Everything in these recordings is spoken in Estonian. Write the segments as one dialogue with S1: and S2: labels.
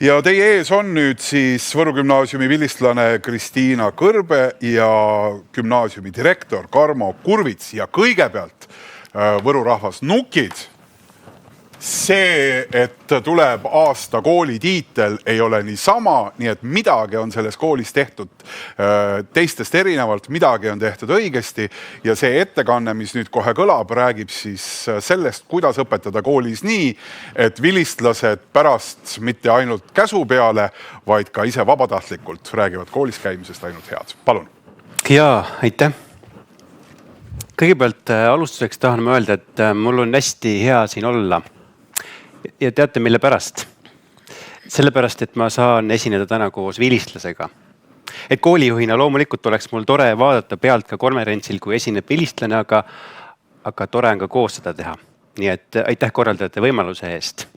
S1: Ja teie ees on nüüd siis Võru gümnaasiumi vilistlane Kristiina Kõrbe ja gümnaasiumi direktor Karmo Kurvits. Ja kõigepealt Võru rahvas nukid. See, et tuleb aasta kooli tiitel, ei ole nii sama, nii et midagi on selles koolis tehtud teistest erinevalt, midagi on tehtud õigesti ja see ettekanne, mis nüüd kohe kõlab, räägib siis sellest, kuidas õpetada koolis nii, et vilistlased pärast mitte ainult käsu peale, vaid ka ise vabatahtlikult räägivad koolis käimisest ainult head. Palun.
S2: Jaa, aitäh. Kõigepealt alustuseks tahan ma öelda, et mul on hästi hea siin olla. Ja teate, mille pärast? Sellepärast, et ma saan esineda täna koos vilistlasega. Et koolijuhina loomulikult oleks mul tore vaadata pealt ka konverentsil, kui esineb vilistlane, aga tore on ka koos seda teha. Nii et aitäh korraldajate võimaluse eest.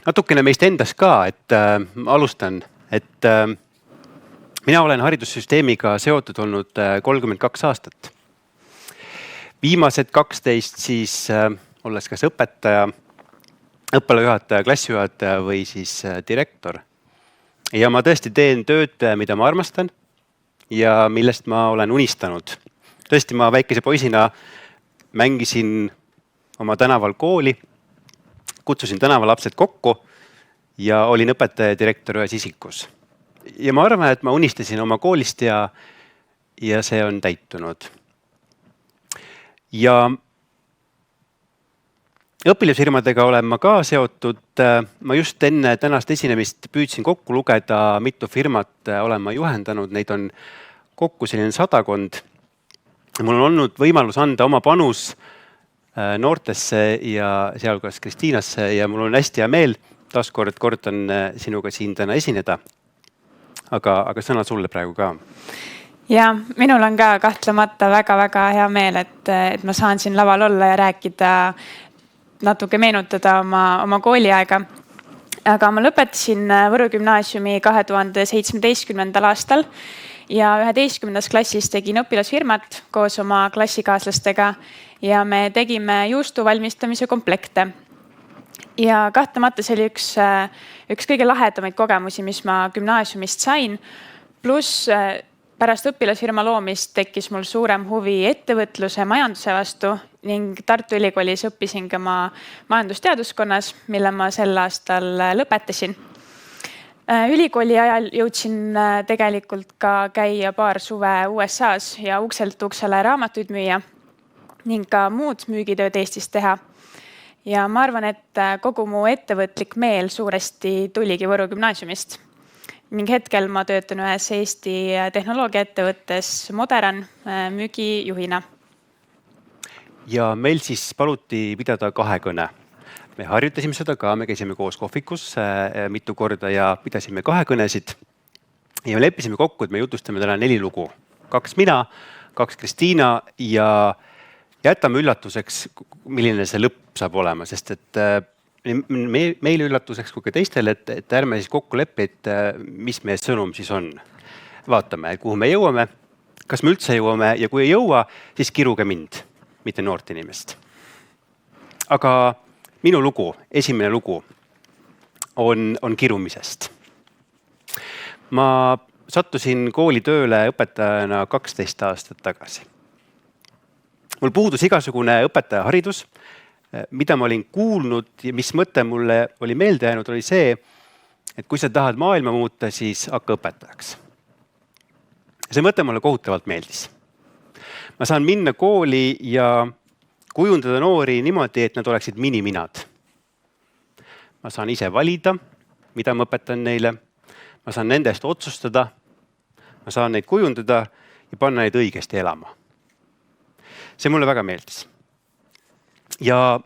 S2: Natukene meist endast ka, et alustan, et mina olen haridussüsteemiga seotud olnud 32 aastat. Viimased 12 siis olles kas õpetaja, õppealajuhataja, klassijuhataja või siis direktor. Ja ma tõesti teen tööd, mida ma armastan ja millest ma olen unistanud. Tõesti, ma väikese poisina mängisin oma tänaval kooli, kutsusin tänavalapsed kokku ja olin õpetaja direktor ühes isikus. Ja ma arvan, et ma unistasin oma koolist ja see on täitunud. Ja õpilasfirmadega olen ma ka seotud. Ma just enne tänast esinemist püüdsin kokku lugeda, mitu firmat olen ma juhendanud. Neid on kokku selline 100. Mul on olnud võimalus anda oma panus noortesse ja sealhulgas Kristiinasse ja mul on hästi hea meel. Taaskord kordan sinuga siin täna esineda. Aga sõna sulle praegu ka.
S3: Ja minul on ka kahtlemata väga-väga hea meel, et ma saan siin laval olla ja rääkida natuke meenutada oma kooliaega. Aga ma lõpetasin Võru gümnaasiumi 2017. aastal ja 11. klassis tegin õpilasfirmat koos oma klassikaaslastega ja me tegime juustu valmistamise komplekte. Ja kahtlemata see oli üks kõige lahedamaid kogemusi, mis ma gümnaasiumist sain. Pluss pärast õpilasfirma loomist tekkis mul suurem huvi ettevõtluse majanduse vastu ning Tartu Ülikoolis õppisin ka ma majandusteaduskonnas, mille ma sel aastal lõpetasin. Ülikooli ajal jõudsin tegelikult ka käia paar suve USAs ja ukselt uksele raamatuid müüa ning ka muud müügitööd Eestis teha. Ja ma arvan, et kogu mu ettevõtlik meel suuresti tuligi Võru gümnaasiumist. Ning hetkel ma töötan ühes Eesti tehnoloogiaettevõttes Moderan müügijuhina.
S2: Ja meil siis paluti pidada 2 kõne. Me harjutasime seda ka, me käisime koos kohvikus mitu korda ja pidasime 2 kõnesid. Ja me leppisime kokku, et me jutustame täna 4 lugu. 2 mina, 2 Kristiina ja jätame üllatuseks, milline see lõpp saab olema, sest et meil üllatuseks kui ka teistel, et ärme siis kokku leppi, et mis meie sõnum siis on. Vaatame, kuhu me jõuame, kas me üldse jõuame ja kui ei jõua, siis kiruge mind, mitte noort inimest. Aga minu lugu, esimene lugu on kirumisest. Ma sattusin kooli tööle õpetajana 12 aastat tagasi. Mul puudus igasugune õpetajaharidus. Mida ma olin kuulnud ja mis mõte mulle oli meelde jäänud, oli see, et kui sa tahad maailma muuta, siis hakka õpetajaks. See mõte mulle kohutavalt meeldis. Ma saan minna kooli ja kujundada noori niimoodi, et nad oleksid miniminad. Ma saan ise valida, mida ma õpetan neile. Ma saan nende eest otsustada. Ma saan neid kujundada ja panna neid õigesti elama. See mulle väga meeldis. Ja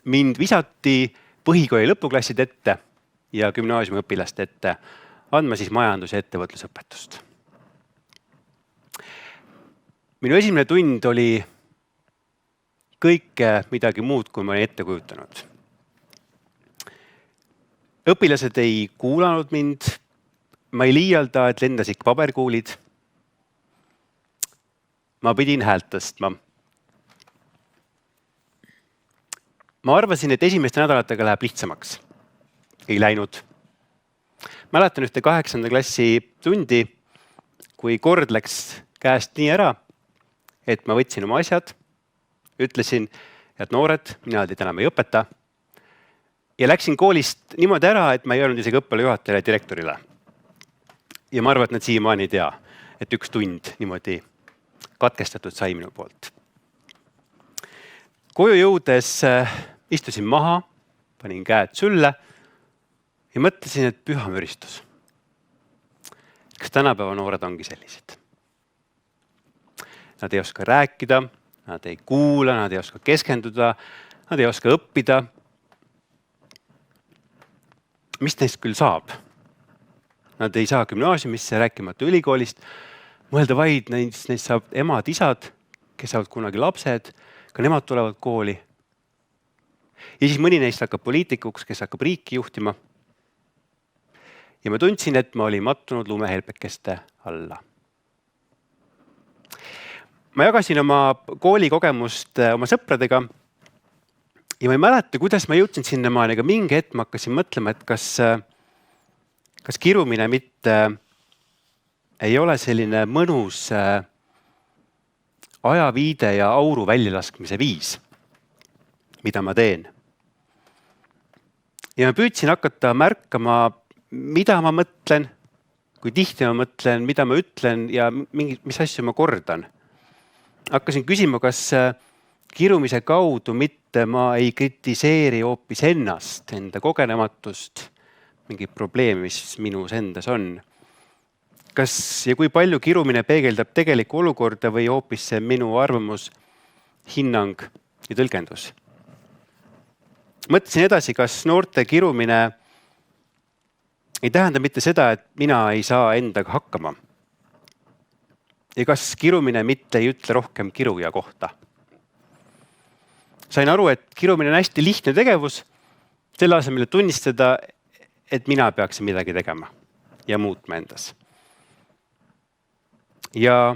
S2: mind visati põhikooli lõpuklassid ette ja gümnaasiumi õpilaste ette andma siis majandus- ja ettevõtlusõpetust. Minu esimene tund oli kõike midagi muud, kui ma olin ette kujutanud. Õpilased ei kuulanud mind, ma ei liialda, et lendasid paberkuulid. Ma pidin häält tõstma. Ma arvasin, et esimeste nädalatega läheb lihtsamaks. Ei läinud. mäletan ühte 8. klassi tundi, kui kord läks käest nii ära, et ma võtsin oma asjad, ütlesin, et noored, mina teid enam ei õpeta. Ja läksin koolist niimoodi ära, et ma ei öelnud isegi õppealajuhatajale ja direktorile. Ja ma arvan, et nad siiamaani ei tea, et üks tund niimoodi katkestatud sai minu poolt. Koju jõudes istusin maha, panin käed sülle ja mõtlesin, et püha müristus. Kas tänapäeva noored ongi sellised? Nad ei oska rääkida, nad ei kuula, nad ei oska keskenduda, nad ei oska õppida. Mis neist küll saab? Nad ei saa gümnaasiumisse, rääkimata ülikoolist. Mõelda vaid, neist saab emad, isad, kes saavad kunagi lapsed, ka nemad tulevad kooli. Ja siis mõni neist hakkab poliitikuks, kes hakkab riiki juhtima. Ja ma tundsin, et ma olin mattunud lumehelpekeste alla. Ma jagasin oma koolikogemust oma sõpradega ja ma ei mäleta, kuidas ma jõudsin sinnamaani, aga mingi hetk ma hakkasin mõtlema, et kas kirumine mitte ei ole selline mõnus ajaviide ja auru väljalaskmise viis, mida ma teen. Ja ma püüdsin hakata märkama, mida ma mõtlen, kui tihti ma mõtlen, mida ma ütlen ja mis asju ma kordan. Hakkasin küsima, kas kirumise kaudu mitte ma ei kritiseeri hoopis ennast, enda kogenematust, mingi probleem, mis minus endas on. Kas ja kui palju kirumine peegeldab tegelikku olukorda või hoopis see minu arvamus, hinnang ja tõlgendus. Mõtlesin edasi, kas noorte kirumine ei tähenda mitte seda, et mina ei saa endaga hakkama. Ja kas kirumine mitte ei ütle rohkem kiruja kohta. Sain aru, et kirumine on hästi lihtne tegevus, selle asemel tunnistada, et mina peaksin midagi tegema ja muutma endas. Ja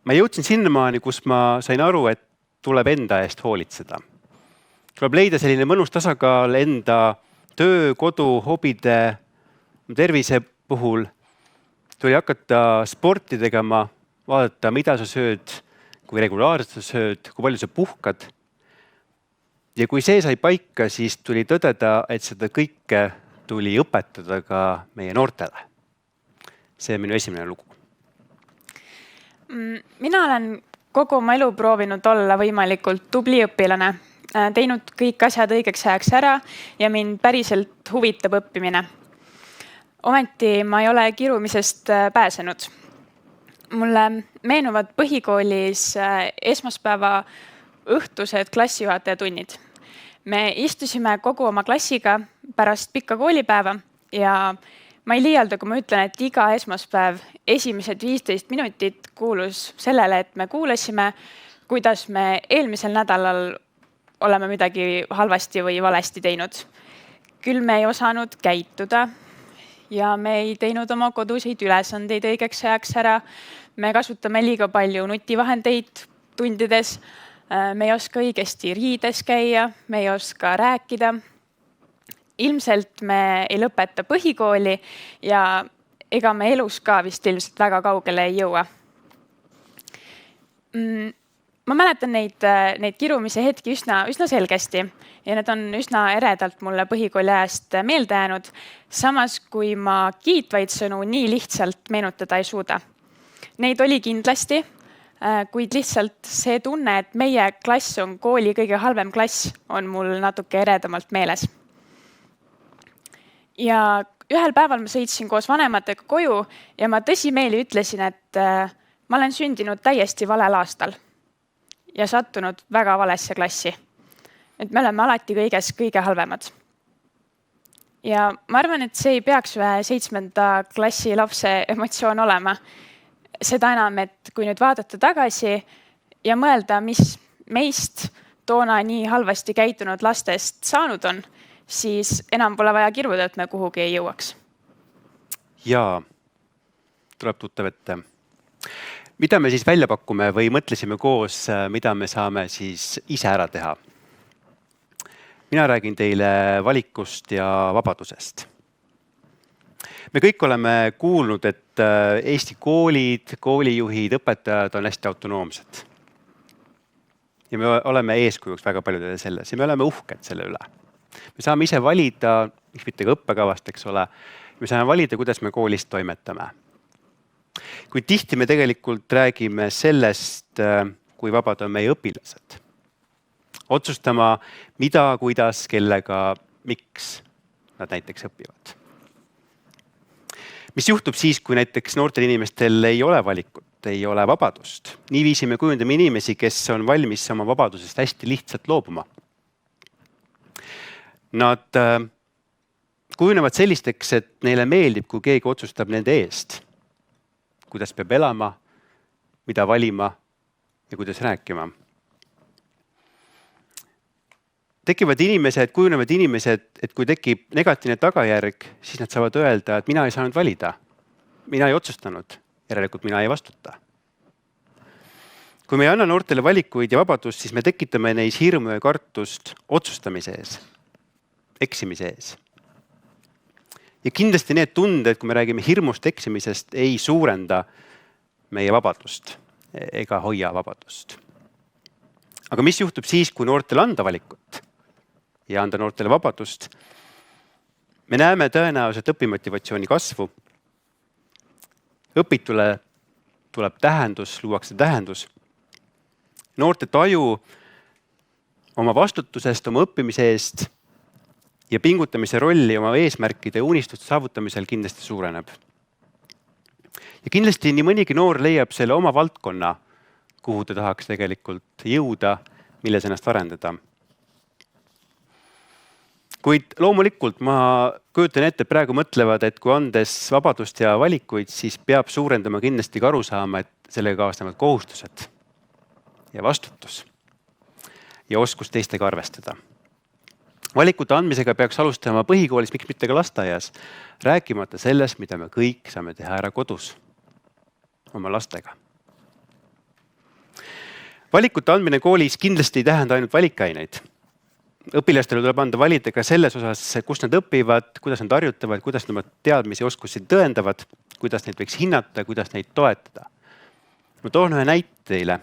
S2: ma jõudsin sinnamaani, kus ma sain aru, et tuleb enda eest hoolitseda. Tuleb leida selline mõnus tasakaal enda töö, kodu, hobide, tervise puhul. Tuli hakata sporti tegema, vaadata, mida sa sööd, kui regulaarselt sa sööd, kui palju sa puhkad. Ja kui see sai paika, siis tuli tõdeda, et seda kõike tuli õpetada ka meie noortele. See on minu esimene lugu.
S3: Mina olen kogu oma elu proovinud olla võimalikult tubli õpilane, teinud kõik asjad õigeks ajaks ära ja mind päriselt huvitab õppimine. Ometi ma ei ole kirumisest pääsenud. Mulle meenuvad põhikoolis esmaspäeva õhtused klassijuhataja tunnid. Me istusime kogu oma klassiga pärast pikka koolipäeva ja ma ei liialda, kui ma ütlen, et iga esmaspäev esimesed 15 minutit kuulus sellele, et me kuulasime, kuidas me eelmisel nädalal oleme midagi halvasti või valesti teinud. Küll me ei osanud käituda ja me ei teinud oma koduseid ülesandeid õigeks ajaks ära. Me kasutame liiga palju nutivahendeid tundides. Me ei oska õigesti riides käia, me ei oska rääkida. Ilmselt me ei lõpeta põhikooli ja ega me elus ka vist ilmselt väga kaugele ei jõua. Ma mäletan neid kirumise hetki üsna selgesti ja need on üsna eredalt mulle põhikooli ajast meelde jäänud. Samas, kui ma kiitvaid sõnu nii lihtsalt meenutada ei suuda. Neid oli kindlasti, kuid lihtsalt see tunne, et meie klass on kooli kõige halvem klass, on mul natuke eredamalt meeles. Ja ühel päeval ma sõitsin koos vanematega koju ja ma tõsimeeli ütlesin, et ma olen sündinud täiesti valel aastal ja sattunud väga valesse klassi. Et me oleme alati kõiges kõige halvemad. Ja ma arvan, et see ei peaks ühe 7. klassi lapse emotsioon olema. Seda enam, et kui nüüd vaadata tagasi ja mõelda, mis meist toona nii halvasti käitunud lastest saanud on, siis enam pole vaja kiruda, et me kuhugi ei jõuaks.
S2: Jaa, tuleb tuttav ette. Mida me siis välja pakume või mõtlesime koos, mida me saame siis ise ära teha? Mina räägin teile valikust ja vabadusest. me kõik oleme kuulnud, et Eesti koolid, koolijuhid, õpetajad on hästi autonoomsed. Ja me oleme eeskujuks väga paljudele selles ja me oleme uhked selle üle. Me saame ise valida, miks mitte ka õppekavast, eks ole, me saame valida, kuidas me koolis toimetame. Kui tihti me tegelikult räägime sellest, kui vabad on meie õpilased. Otsustama, mida, kuidas, kellega, miks nad näiteks õpivad. Mis juhtub siis, kui näiteks noortel inimestel ei ole valikut, ei ole vabadust? Niiviisi me kujundame inimesi, kes on valmis oma vabadusest hästi lihtsalt loobuma. Nad kujunevad sellisteks, et neile meeldib, kui keegi otsustab nende eest, kuidas peab elama, mida valima ja kuidas rääkima. Kujunevad inimesed, et kui tekib negatiivne tagajärg, siis nad saavad öelda, et mina ei saanud valida. Mina ei otsustanud, järelikult mina ei vastuta. Kui me ei anna noortele valikuid ja vabadust, siis me tekitame neis hirmu ja kartust otsustamise ees, eksimise ees. Ja kindlasti need tunded, kui me räägime hirmust eksimisest, ei suurenda meie vabadust ega hoia vabadust. Aga mis juhtub siis, kui noortele anda valikut ja anda noortele vabadust? Me näeme tõenäoliselt õpimotivatsiooni kasvu. Õpitule tuleb tähendus, luuakse tähendus. Noorte taju oma vastutusest, oma õppimise eest ja pingutamise rolli oma eesmärkide ja unistuste saavutamisel kindlasti suureneb. Ja kindlasti nii mõnigi noor leiab selle oma valdkonna, kuhu ta tahaks tegelikult jõuda, milles ennast arendada. Kuid loomulikult ma kujutan ette, praegu mõtlevad, et kui andes vabadust ja valikuid, siis peab suurendama kindlasti ka aru saama, et sellega kaasnevad kohustused ja vastutus ja oskus teistega arvestada. Valikute andmisega peaks alustama põhikoolis, miks mitte ka lasteaias, rääkimata sellest, mida me kõik saame teha ära kodus oma lastega. Valikute andmine koolis kindlasti ei tähenda ainult valikaineid. Õpilastele tuleb anda valida ka selles osas, kus nad õpivad, kuidas nad harjutavad, kuidas nad teadmisi ja oskusi tõendavad, kuidas neid võiks hinnata, kuidas neid toetada. Ma toon ühe näite teile,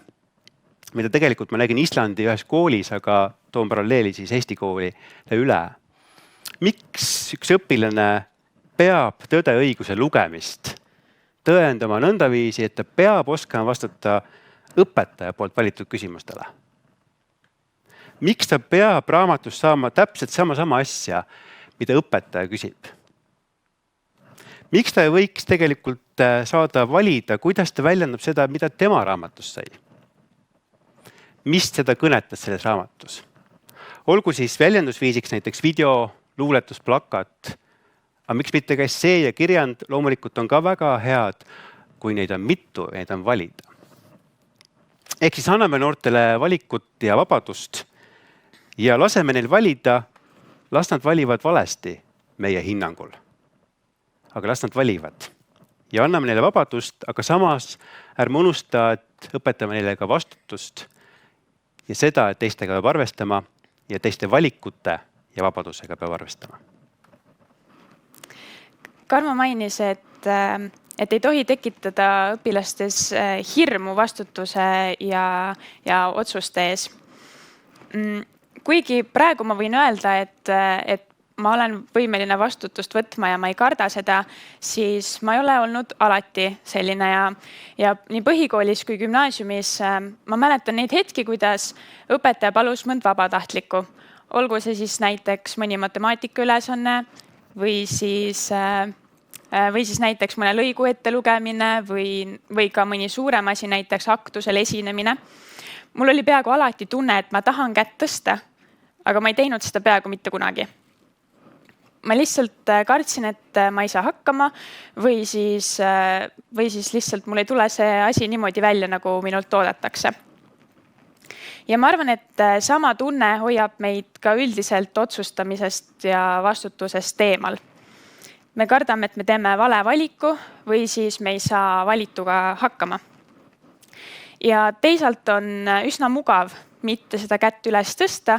S2: mida tegelikult ma nägin Islandi ühes koolis, aga toon paralleeli siis Eesti kooli üle. Miks üks õpilane peab tõdeõiguse lugemist tõendama nõndaviisi, et ta peab oskama vastata õpetaja poolt valitud küsimustele? Miks ta peab raamatust saama täpselt sama asja, mida õpetaja küsib? Miks ta ei võiks tegelikult saada valida, kuidas ta väljendab seda, mida tema raamatust sai? Mis seda kõnetas selles raamatus? Olgu siis väljendusviisiks näiteks video, luuletus, plakat, aga miks mitte ka essee ja kirjand loomulikult on ka väga head, kui neid on mitu ja neid on valida. Ehk siis anname noortele valikut ja vabadust ja laseme neil valida, las nad valivad valesti meie hinnangul. Aga las nad valivad ja anname neile vabadust, aga samas ärme unusta, et õpetame neile ka vastutust ja seda, et teistega peab arvestama ja teiste valikute ja vabadusega peab arvestama.
S3: Karmo mainis, et ei tohi tekitada õpilastes hirmu vastutuse ja otsuste ees. Kuigi praegu ma võin öelda, et ma olen võimeline vastutust võtma ja ma ei karda seda, siis ma ei ole olnud alati selline ja nii põhikoolis kui gümnaasiumis ma mäletan neid hetki, kuidas õpetaja palus mõnd vabatahtlikku. Olgu see siis näiteks mõni matemaatika ülesanne või siis näiteks mõne lõigu ette lugemine või ka mõni suurem asi, näiteks aktusel esinemine. Mul oli peaaegu alati tunne, et ma tahan kätt tõsta, aga ma ei teinud seda peaaegu mitte kunagi. Ma lihtsalt kartsin, et ma ei saa hakkama või siis lihtsalt mul ei tule see asi niimoodi välja, nagu minult oodatakse. Ja ma arvan, et sama tunne hoiab meid ka üldiselt otsustamisest ja vastutusest eemal. Me kardame, et me teeme vale valiku või siis me ei saa valituga hakkama. Ja teisalt on üsna mugav mitte seda kätt üles tõsta,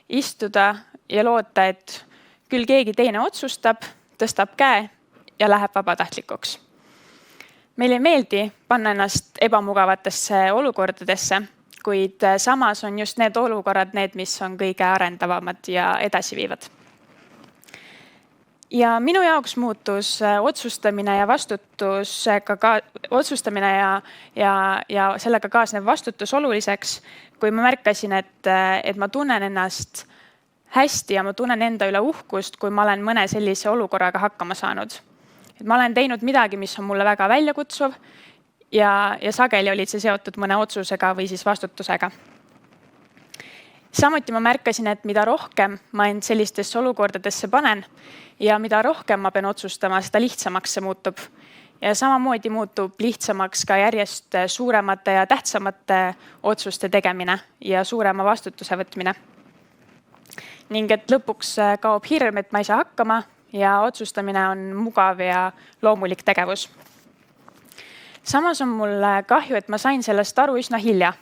S3: istuda ja loota, et küll keegi teine otsustab, tõstab käe ja läheb vabatahtlikuks. Meil ei meeldi panna ennast ebamugavatesse olukordadesse, kuid samas on just need olukorrad need, mis on kõige arendavamad ja edasiviivad. Ja minu jaoks muutus otsustamine ja sellega kaasnev vastutus oluliseks, kui ma märkasin, et ma tunnen ennast hästi ja ma tunnen enda üle uhkust, kui ma olen mõne sellise olukorraga hakkama saanud. Et ma olen teinud midagi, mis on mulle väga väljakutsuv ja sageli olid see seotud mõne otsusega või siis vastutusega. Samuti ma märkasin, et mida rohkem ma end sellistesse olukordadesse panen ja mida rohkem ma pean otsustama, seda lihtsamaks see muutub. Ja samamoodi muutub lihtsamaks ka järjest suuremate ja tähtsamate otsuste tegemine ja suurema vastutuse võtmine. Ning et lõpuks kaob hirm, et ma ei saa hakkama ja otsustamine on mugav ja loomulik tegevus. Samas on mul kahju, et ma sain sellest aru üsna hilja.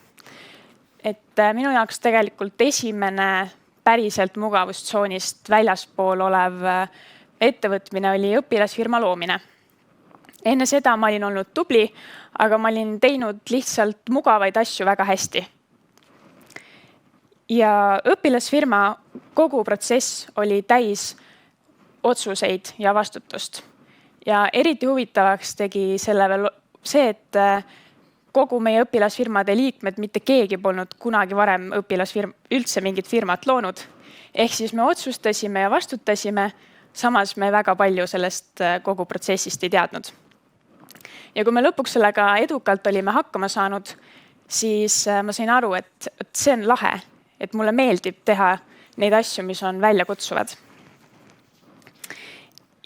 S3: Et minu jaoks tegelikult esimene päriselt mugavustsoonist väljaspool olev ettevõtmine oli õpilasfirma loomine. Enne seda ma olin olnud tubli, aga ma olin teinud lihtsalt mugavaid asju väga hästi. Ja õpilasfirma kogu protsess oli täis otsuseid ja vastutust. Ja eriti huvitavaks tegi selle veel see, et kogu meie õpilasfirmade liikmed, mitte keegi polnud kunagi varem üldse mingit firmat loonud. Ehk siis me otsustasime ja vastutasime, samas me väga palju sellest kogu protsessist ei teadnud. Ja kui me lõpuks sellega edukalt olime hakkama saanud, siis ma sain aru, et see on lahe, et mulle meeldib teha neid asju, mis on väljakutsuvad.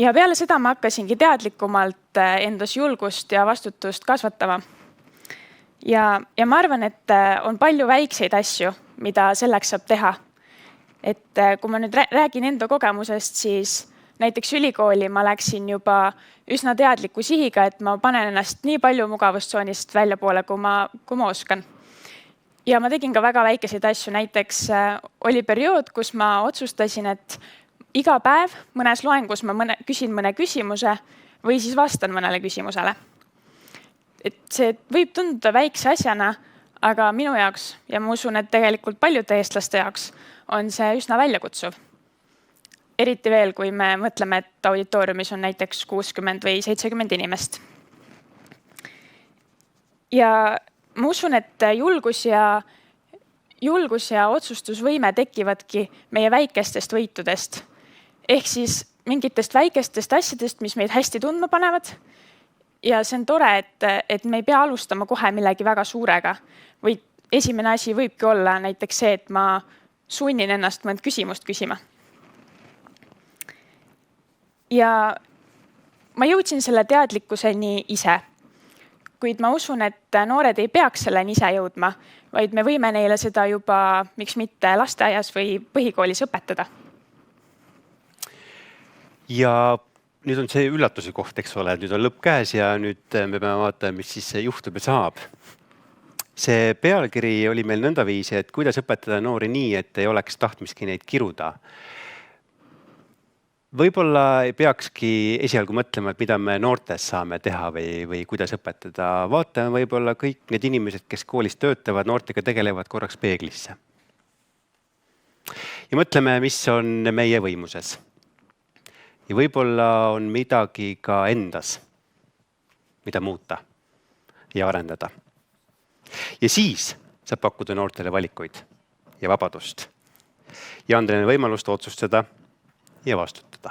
S3: Ja peale seda ma hakkasingi teadlikumalt endas julgust ja vastutust kasvatama. Ja ma arvan, et on palju väikseid asju, mida selleks saab teha. Et kui ma nüüd räägin enda kogemusest, siis näiteks ülikooli ma läksin juba üsna teadliku sihiga, et ma panen ennast nii palju mugavustsoonist väljapoole, kui ma oskan. Ja ma tegin ka väga väikeseid asju. Näiteks oli periood, kus ma otsustasin, et iga päev mõnes loengus ma küsin mõne küsimuse või siis vastan mõnele küsimusele. Et see võib tunduda väikse asjana, aga minu jaoks ja ma usun, et tegelikult paljude eestlaste jaoks on see üsna väljakutsuv. Eriti veel, kui me mõtleme, et auditooriumis on näiteks 60 või 70 inimest. Ja ma usun, et julgus ja otsustusvõime tekivadki meie väikestest võitudest. Ehk siis mingitest väikestest asjadest, mis meid hästi tundma panevad. Ja see on tore, et me ei pea alustama kohe millegi väga suurega. Või esimene asi võibki olla näiteks see, et ma sunnin ennast mõnd küsimust küsima. Ja ma jõudsin selle teadlikkuseni ise. Kuid ma usun, et noored ei peaks selleni ise jõudma, vaid me võime neile seda juba, miks mitte lasteaias või põhikoolis õpetada.
S2: Ja nüüd on see üllatuse koht, eks ole, nüüd on lõpp käes ja nüüd me peame vaatama, mis siis juhtub ja saab. See pealkiri oli meil nõndaviisi, et kuidas õpetada noori nii, et ei oleks tahtmiski neid kiruda. Võib-olla ei peakski esialgu mõtlema, et mida me noortes saame teha või kuidas õpetada. Vaatame võib-olla kõik need inimesed, kes koolis töötavad, noortega tegelevad korraks peeglisse. Ja mõtleme, mis on meie võimuses. Ja võib-olla on midagi ka endas, mida muuta ja arendada. Ja siis saab pakkuda noortele valikuid ja vabadust. Ja anda neile võimalust otsustada ja vastutada.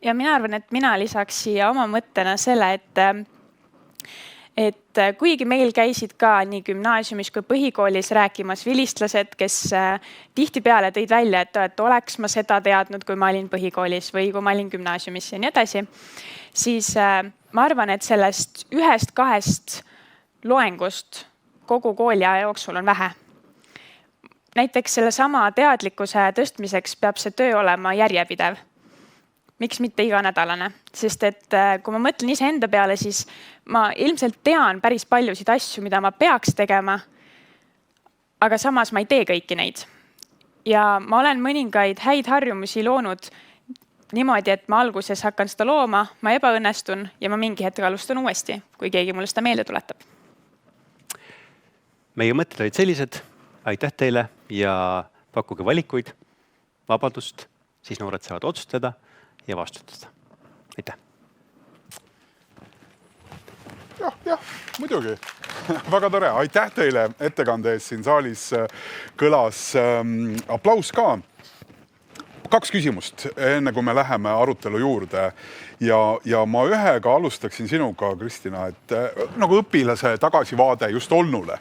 S3: Ja mina arvan, et mina lisaks siia oma mõttena selle, et kuigi meil käisid ka nii gümnaasiumis kui põhikoolis rääkimas vilistlased, kes tihtipeale tõid välja, et oleks ma seda teadnud, kui ma olin põhikoolis või kui ma olin gümnaasiumis ja nii edasi, siis ma arvan, et sellest 1-2 loengust kogu kooliaja jooksul on vähe. Näiteks selle sama teadlikkuse tõstmiseks peab see töö olema järjepidev. Miks mitte iganädalane? Sest et kui ma mõtlen ise enda peale, siis ma ilmselt tean päris paljusid asju, mida ma peaks tegema, aga samas ma ei tee kõiki neid. Ja ma olen mõningaid häid harjumusi loonud niimoodi, et ma alguses hakkan seda looma, ma ebaõnnestun ja ma mingi hetk alustan uuesti, kui keegi mulle seda meelde tuletab.
S2: Meie mõtted olid sellised, aitäh teile ja pakkuge valikuid, vabadust, siis noored saavad otsustada ja vastutada. Aitäh!
S1: Jah, muidugi. Väga tore. Aitäh teile ettekande eest siin saalis. Kõlas aplaus ka. 2 küsimust, enne kui me läheme arutelu juurde. Ja ma ühega alustaksin sinuga, Kristina, et nagu õpilase tagasivaade just olnule.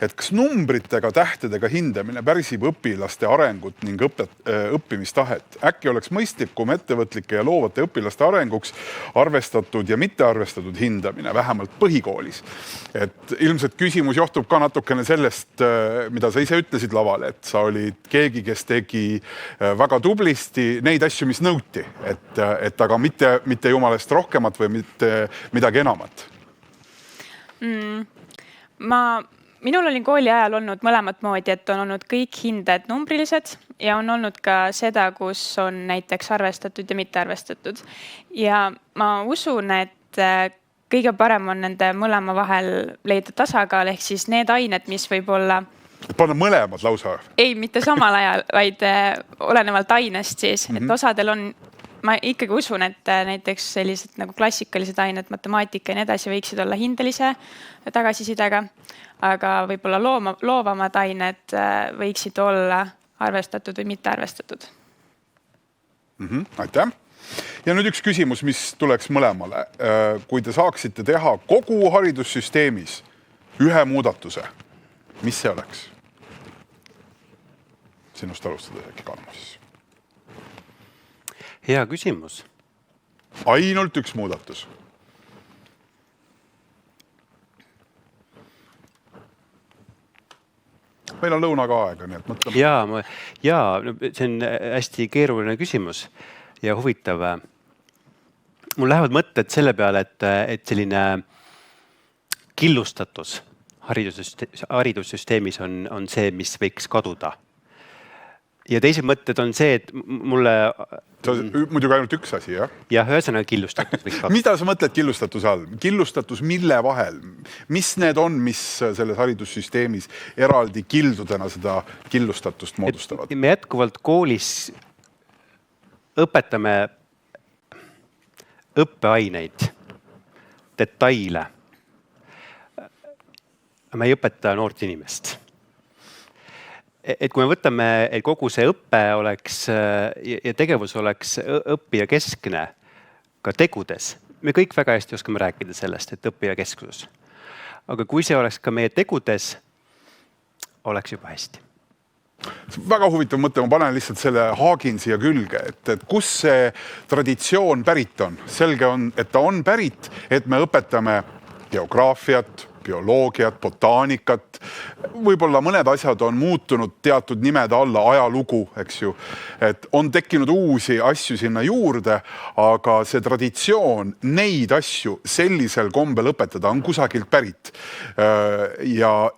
S1: Et kas numbritega, tähtedega hindamine pärsib õpilaste arengut ning õppimistahet? Äkki oleks mõistlikum ettevõtlike ja loovate õpilaste arenguks arvestatud ja mitte arvestatud hindamine, vähemalt põhikoolis. Et ilmselt küsimus johtub ka natukene sellest, mida sa ise ütlesid lavale, et sa olid keegi, kes tegi väga tublisti neid asju, mis nõuti, et aga mitte jumalast rohkemat või mitte midagi enamat.
S3: Minul oli kooli ajal olnud mõlemat moodi, et on olnud kõik hinded numbrilised ja on olnud ka seda, kus on näiteks arvestatud ja mitte arvestatud. Ja ma usun, et kõige parem on nende mõlema vahel leida tasakaal, ehk siis need ained, mis võib olla...
S1: Panna mõlemad lausa?
S3: Ei, mitte samal ajal, vaid olenevalt ainest siis, et osadel on... Ma ikkagi usun, et näiteks sellised nagu klassikalised ained, matemaatika ja nii edasi võiksid olla hindelise tagasisidega, aga võib-olla loovamad ained võiksid olla arvestatud või mitte arvestatud.
S1: Aitäh! Ja nüüd üks küsimus, mis tuleks mõlemale. Kui te saaksite teha kogu haridussüsteemis ühe muudatuse, mis see oleks? Sinust alustades äkki Karmus.
S2: Hea küsimus.
S1: Ainult üks muudatus. Meil on lõunaga aega, nii et mõtleme.
S2: See on hästi keeruline küsimus ja huvitav. Mul lähevad mõtted selle peale, et selline killustatus haridussüsteemis on see, mis võiks kaduda. Ja teised mõtted on see, et mulle...
S1: Muidugi ainult üks asi, jah?
S2: Jah, ühesõnaga killustatus võiks kaduda.
S1: Mida sa mõtled killustatus all? Killustatus mille vahel? Mis need on, mis selles haridussüsteemis eraldi kildudena seda killustatust moodustavad?
S2: Me jätkuvalt koolis õpetame õppeaineid, detaile. Me ei õpeta noort inimest. Et kui me võtame, et kogu see õppe oleks ja tegevus oleks õppija keskne ka tegudes, me kõik väga hästi oskame rääkida sellest, et õppija kesksus. Aga kui see oleks ka meie tegudes, oleks juba hästi.
S1: Väga huvitav mõte, ma panen lihtsalt selle haagin siia külge, et kus see traditsioon pärit on. Selge on, et ta on pärit, et me õpetame geograafiat, bioloogiat, botaanikat. Võib-olla mõned asjad on muutunud teatud nimede alla, ajalugu, eks ju. Et on tekkinud uusi asju sinna juurde, aga see traditsioon neid asju sellisel kombel õpetada on kusagilt pärit. Ja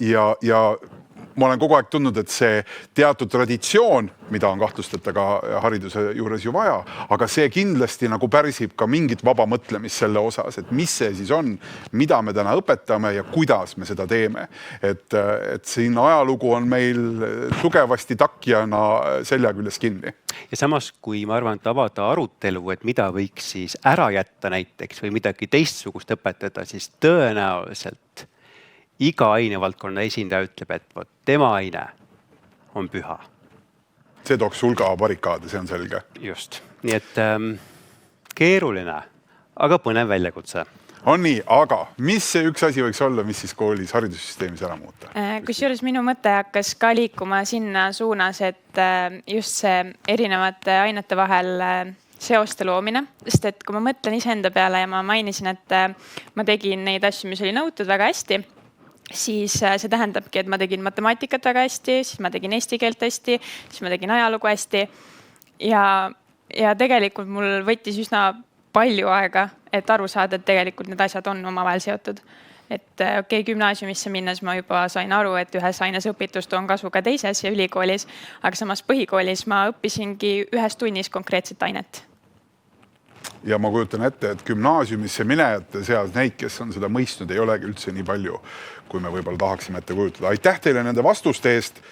S1: ma olen kogu aeg tundnud, et see teatud traditsioon, mida on kahtlustata ka hariduse juures ju vaja, aga see kindlasti nagu pärsib ka mingit vaba mõtlemist selle osas, et mis see siis on, mida me täna õpetame ja kuidas me seda teeme. Et siin ajalugu on meil tugevasti takjana selja küljes kinni.
S2: Ja samas, kui ma arvan, et avada arutelu, et mida võiks siis ära jätta näiteks või midagi teistsugust õpetada, siis tõenäoliselt iga ainevaldkonna esindaja ütleb, et tema aine on püha.
S1: See tooks hulga barrikaade, see on selge.
S2: Just. Nii et keeruline, aga põnev väljakutse.
S1: On nii, aga mis see üks asi võiks olla, mis siis koolis haridussüsteemis ära muuta?
S3: Kusjuures minu mõte hakkas ka liikuma sinna suunas, et just see erinevate ainete vahel seoste loomine, sest et kui ma mõtlen iseenda peale ja ma mainisin, et ma tegin neid asju, mis oli nõutud väga hästi, siis see tähendabki, et ma tegin matemaatikat väga hästi, siis ma tegin eesti keelt hästi, siis ma tegin ajalugu hästi. Ja tegelikult mul võttis üsna palju aega, et aru saada, et tegelikult need asjad on omavahel seotud. Et gümnaasiumisse minnes ma juba sain aru, et ühes aines õpitust on kasu ka teises ja ülikoolis, aga samas põhikoolis ma õppisingi ühes tunnis konkreetset ainet.
S1: ja ma kujutan ette, et gümnaasiumisse minejate seas neid, kes on seda mõistnud, ei olegi üldse nii palju, kui me võib-olla tahaksime ette kujutada. Aitäh teile nende vastuste eest!